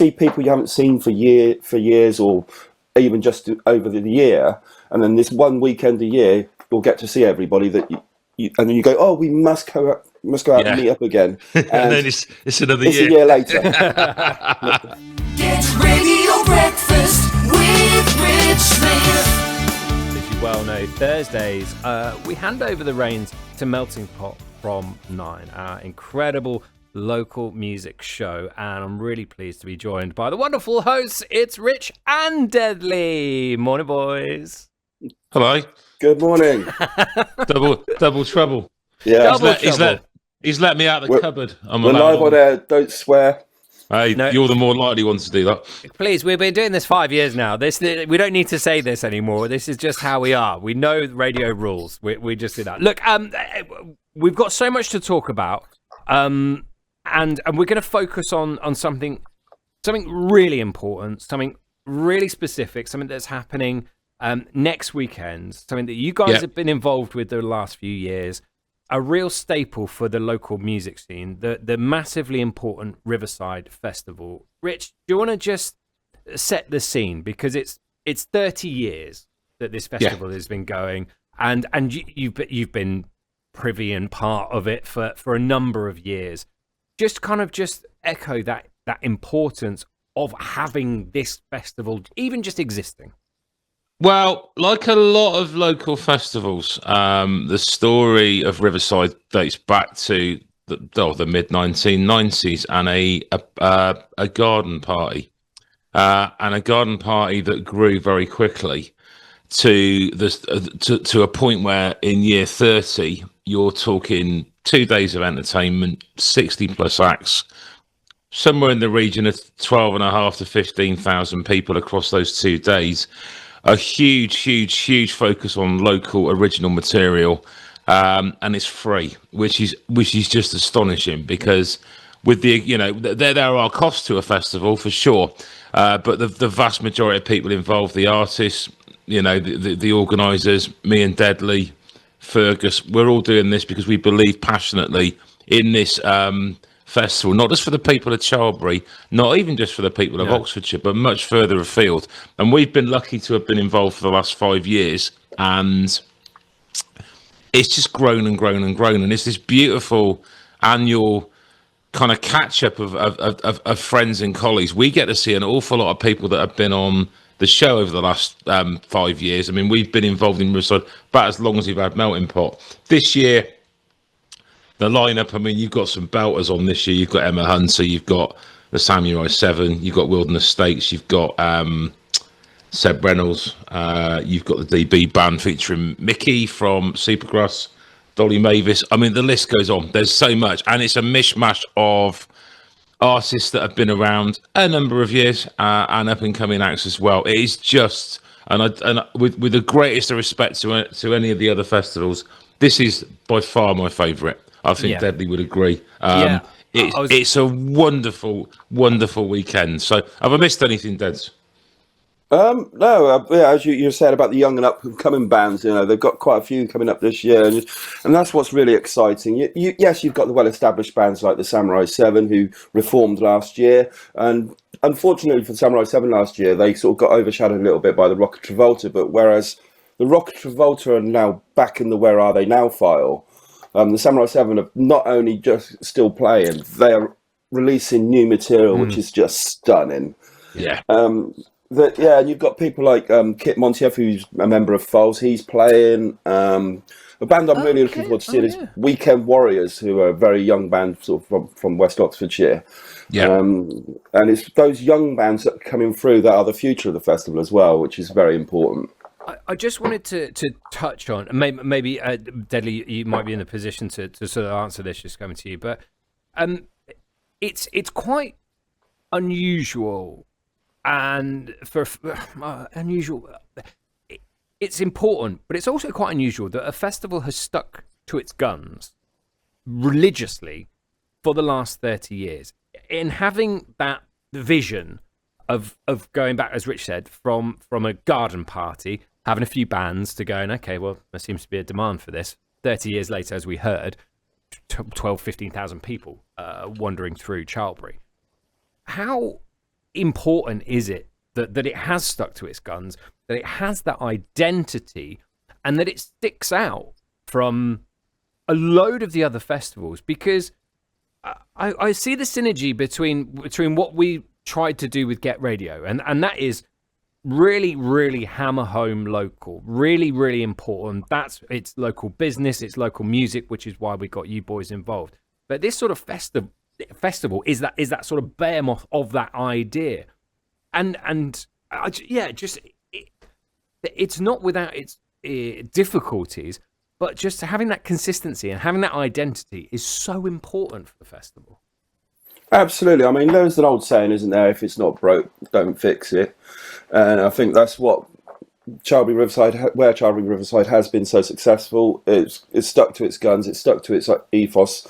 see people you haven't seen for years, or even just over the year, and then this one weekend a year, you'll get to see everybody that and then you go, oh, we must go out and meet up again. And then it's another year. It's a year later. Get Radio Breakfast with Rich Smith. As you well know, Thursdays, we hand over the reins to Melting Pot from 9, our incredible local music show, and I'm really pleased to be joined by the wonderful hosts. It's Rich and Deadly. Morning, boys. Hello. Good morning. double trouble. Yeah, he's let me out of the cupboard. We're live on air. Don't swear. Hey, no. You're the more likely one to do that. Please, we've been doing this 5 years now. We don't need to say this anymore. This is just how we are. We know radio rules. We just do that. Look, we've got so much to talk about. And we're going to focus on something really important, something really specific, something that's happening next weekend, something that you guys have been involved with the last few years, a real staple for the local music scene, the massively important Riverside Festival. Rich, do you want to just set the scene? Because it's 30 years that this festival has been going, and you've been privy and part of it for a number of years. Just echo that importance of having this festival, even just existing. Well, like a lot of local festivals, the story of Riverside dates back to the mid-1990s and a garden party, and a garden party that grew very quickly to a point where in year 30 you're talking 2 days of entertainment, 60 plus acts, somewhere in the region of 12,500 to 15,000 people across those 2 days. A huge focus on local original material, and it's free, which is just astonishing, because with the there are costs to a festival for sure, but the vast majority of people involved, the artists, the organisers, me and Deadly, Fergus, we're all doing this because we believe passionately in this festival, not just for the people of Charlbury, not even just for the people of Oxfordshire, but much further afield. And we've been lucky to have been involved for the last 5 years, and it's just grown and grown and grown. And it's this beautiful annual kind of catch up of friends and colleagues. We get to see an awful lot of people that have been on the show over the last 5 years. I mean, we've been involved in Riverside about as long as we've had Melting Pot. This year, the lineup, I mean, you've got some belters on this year. You've got Emma Hunter, you've got the Samurai 7, you've got Wilderness Stakes, you've got Seb Reynolds, you've got the DB band featuring Mickey from Supergrass, Dolly Mavis. I mean, the list goes on. There's so much, and it's a mishmash of artists that have been around a number of years and up and coming acts as well. It is just, and with the greatest of respect to any of the other festivals, this is by far my favourite. I think Deadly would agree. It's a wonderful weekend. So have I missed anything, Deds? No, as you said about the young and up and coming bands, they've got quite a few coming up this year, and that's what's really exciting. Yes, you've got the well-established bands like the Samurai 7, who reformed last year, and unfortunately for the Samurai 7 last year, they sort of got overshadowed a little bit by the Rocket Travolta. But whereas the Rocket Travolta are now back in the Where Are They Now file, the Samurai 7 are not only just still playing, they are releasing new material, which is just stunning. Yeah. And you've got people like Kit Montieff, who's a member of Foals. He's playing. A band I'm really looking forward to seeing is Weekend Warriors, who are a very young band sort of from West Oxfordshire. Yeah. And it's those young bands that are coming through that are the future of the festival as well, which is very important. I just wanted to touch on, maybe Deadly, you might be in a position to sort of answer this, just coming to you, but it's quite unusual, and for unusual, it's important, but it's also quite unusual that a festival has stuck to its guns religiously for the last 30 years in having that vision of going back, as Rich said, from a garden party, having a few bands to going, okay, well, there seems to be a demand for this. 30 years later, as we heard, 12, 15,000 people wandering through Charlbury. How important is it that it has stuck to its guns, that it has that identity, and that it sticks out from a load of the other festivals? Because I see the synergy between what we tried to do with Get Radio, and that is really, really hammer home local, really, really important. It's local business, it's local music, which is why we got you boys involved. But this sort of festival is that sort of behemoth of that idea, it's not without its difficulties, but just having that consistency and having that identity is so important for the festival. Absolutely. I mean, there's an old saying, isn't there? If it's not broke, don't fix it. And I think that's what Charlbury Riverside has been so successful. It's stuck to its guns. It's stuck to its ethos.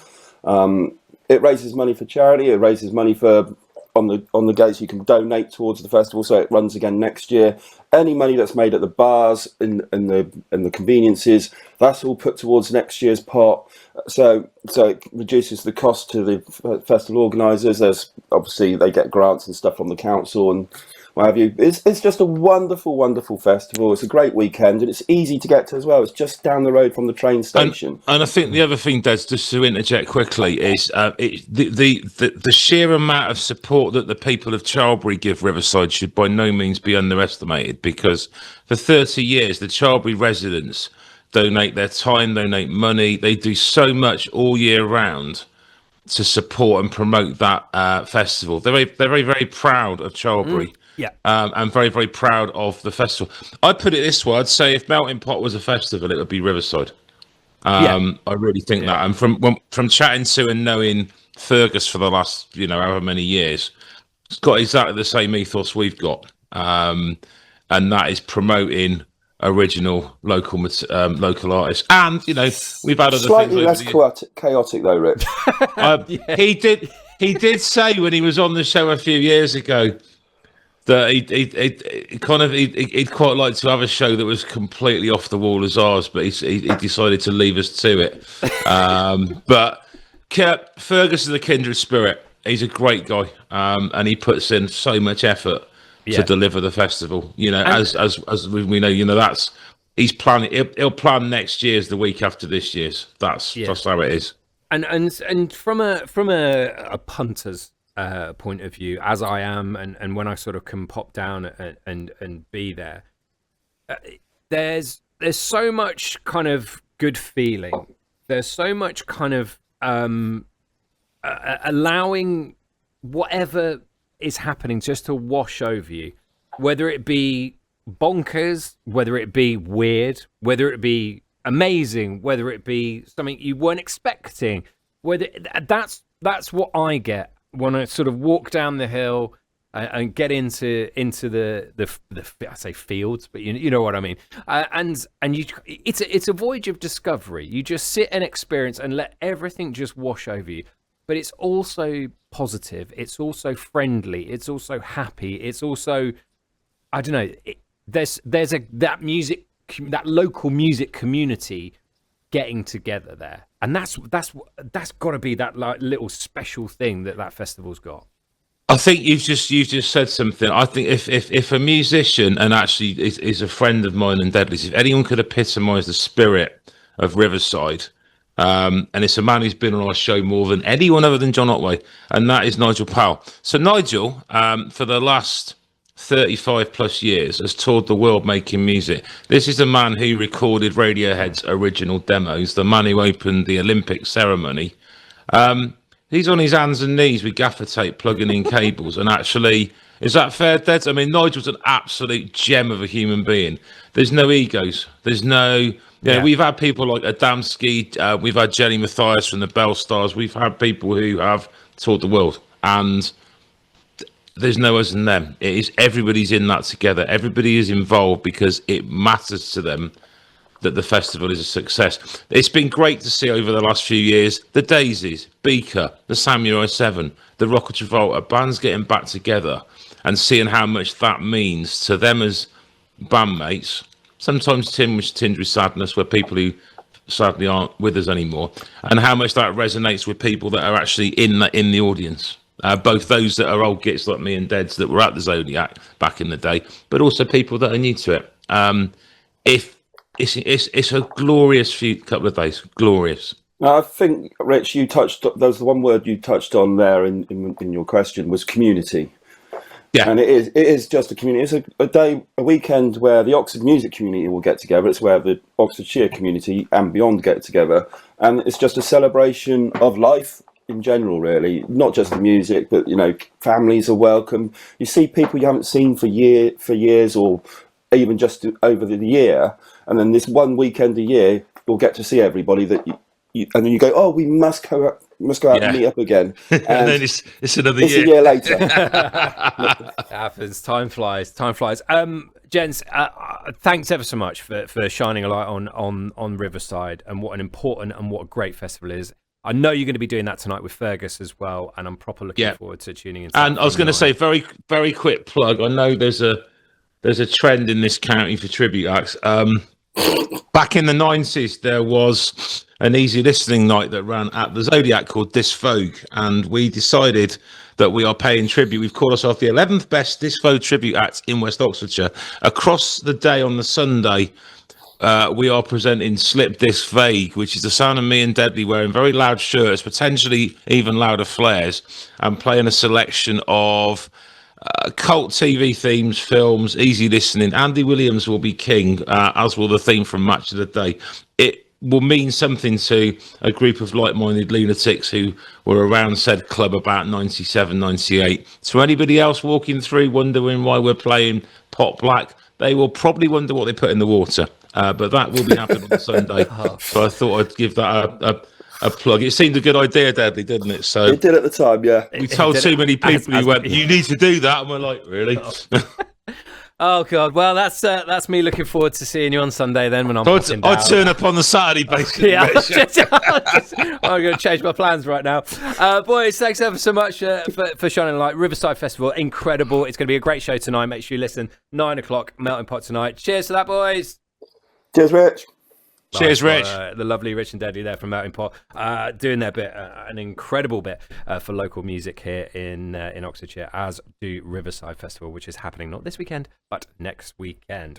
It raises money for charity. It raises money for on the gates. You can donate towards the festival, so it runs again next year. Any money that's made at the bars and the conveniences, that's all put towards next year's pot. So it reduces the cost to the festival organisers. There's obviously they get grants and stuff from the council and what have you. It's just a wonderful, wonderful festival. It's a great weekend and it's easy to get to as well. It's just down the road from the train station. And I think the other thing, Des, just to interject quickly, is the sheer amount of support that the people of Charlbury give Riverside should by no means be underestimated, because for 30 years the Charlbury residents donate their time, donate money. They do so much all year round to support and promote that festival. They're very, very proud of Charlbury. And very, very proud of the festival. I'd put it this way: I'd say if Melting Pot was a festival, it would be Riverside. I really think that. And from chatting to and knowing Fergus for the last, however many years, it's got exactly the same ethos we've got, and that is promoting original local artists. And we've had other slightly things less chaotic though, Rich. He did say when he was on the show a few years ago that he'd quite like to have a show that was completely off the wall as ours, but he decided to leave us to it. But Fergus is a kindred spirit. He's a great guy, and he puts in so much effort to deliver the festival. As we know, that's he's planning. He'll plan next year's the week after this year's. That's how it is. And from a punter's point of view, as I am, and when I sort of can pop down and be there, there's so much kind of good feeling. There's so much kind of allowing whatever is happening just to wash over you, whether it be bonkers, whether it be weird, whether it be amazing, whether it be something you weren't expecting. Whether that's what I get when I sort of walk down the hill and get into the I say fields, but you know what I mean. And it's a voyage of discovery. You just sit and experience and let everything just wash over you. But it's also positive. It's also friendly. It's also happy. It's also, I don't know. There's that local music community getting together there, and that's got to be that little special thing that festival's got. I think you've just said something. I think if a musician, and actually is a friend of mine and Deadly's, if anyone could epitomise the spirit of Riverside, and it's a man who's been on our show more than anyone other than John Otway, and that is Nigel Powell. So Nigel, for the last 35 plus years, has toured the world making music. This is the man who recorded Radiohead's original demos, the man who opened the Olympic ceremony. He's on his hands and knees with gaffer tape plugging in cables, and actually, is that fair, Dad? I mean, Nigel's an absolute gem of a human being. There's no egos. There's no... we've had people like Adamski, we've had Jenny Mathias from the Bell Stars, we've had people who have toured the world, and there's no us and them. It is everybody's in that together. Everybody is involved because it matters to them that the festival is a success. It's been great to see over the last few years the Daisies, Beaker, the Samurai 7, the Rocket Travolta, bands getting back together and seeing how much that means to them as bandmates. Sometimes tinged with sadness, where people who sadly aren't with us anymore, and how much that resonates with people that are actually in the audience. both those that are old gits like me and Deds that were at the Zodiac back in the day, but also people that are new to it. If it's a glorious couple of days, glorious. Now, I think, Rich, there was the one word you touched on there in your question was community. Yeah, and it is just a community. It's a weekend where the Oxford music community will get together. It's where the Oxfordshire community and beyond get together, and it's just a celebration of life in general, really. Not just the music, but families are welcome. You see people you haven't seen for years, or even just over the year, and then this one weekend a year, you'll get to see everybody that and then you go, oh, we must go out and meet up again. And then it's another year. It's a year later. It happens. Time flies. Gents, thanks ever so much for shining a light on Riverside and what an important and what a great festival is. I know you're going to be doing that tonight with Fergus as well, and I'm proper looking forward to tuning in. And I was going to say, very, very quick plug. I know there's a trend in this county for tribute acts. Back in the 90s, there was an easy listening night that ran at the Zodiac called Disvogue, and we decided that we are paying tribute. We've called ourselves the 11th best Disvogue tribute act in West Oxfordshire. Across the day on the Sunday, we are presenting Slip Disc Vague, which is the sound of me and Deadly wearing very loud shirts, potentially even louder flares, and playing a selection of cult TV themes, films, easy listening. Andy Williams will be king, as will the theme from Match of the Day. It will mean something to a group of like-minded lunatics who were around said club about 97, 98. So anybody else walking through wondering why we're playing Pot Black, they will probably wonder what they put in the water. But that will be happening on Sunday. So I thought I'd give that a plug. It seemed a good idea, Dudley, didn't it? So it did at the time, yeah. We told too many people who went, you need to do that. And we're like, really? Oh God! Well, that's me looking forward to seeing you on Sunday. Then when I'd turn up on the Saturday, basically. Yeah, I'm going to change my plans right now. Boys, thanks ever so much for shining a light. Riverside Festival, incredible. It's going to be a great show tonight. Make sure you listen. 9:00, Melting Pot tonight. Cheers to that, boys. Cheers, Rich. Cheers, Rich. The lovely Rich and Deadly there from Melting Pot, doing their bit, an incredible bit for local music here in Oxfordshire, as do Riverside Festival, which is happening not this weekend, but next weekend.